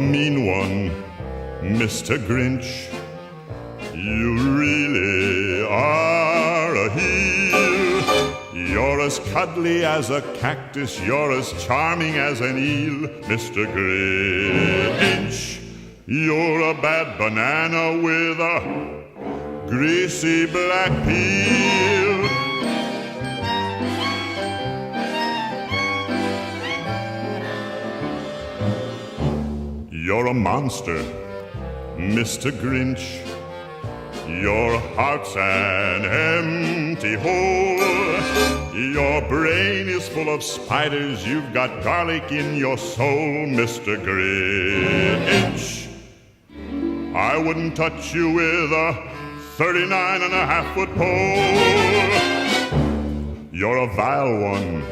mean one, Mr. Grinch. You really are a heel. You're as cuddly as a cactus, you're as charming as an eel, Mr. Grinch. You're a bad banana with a greasy black peel. You're a monster, Mr. Grinch. Your heart's an empty hole. Your brain is full of spiders. You've got garlic in your soul, Mr. Grinch. I wouldn't touch you with a 39.5-foot pole. You're a vile one,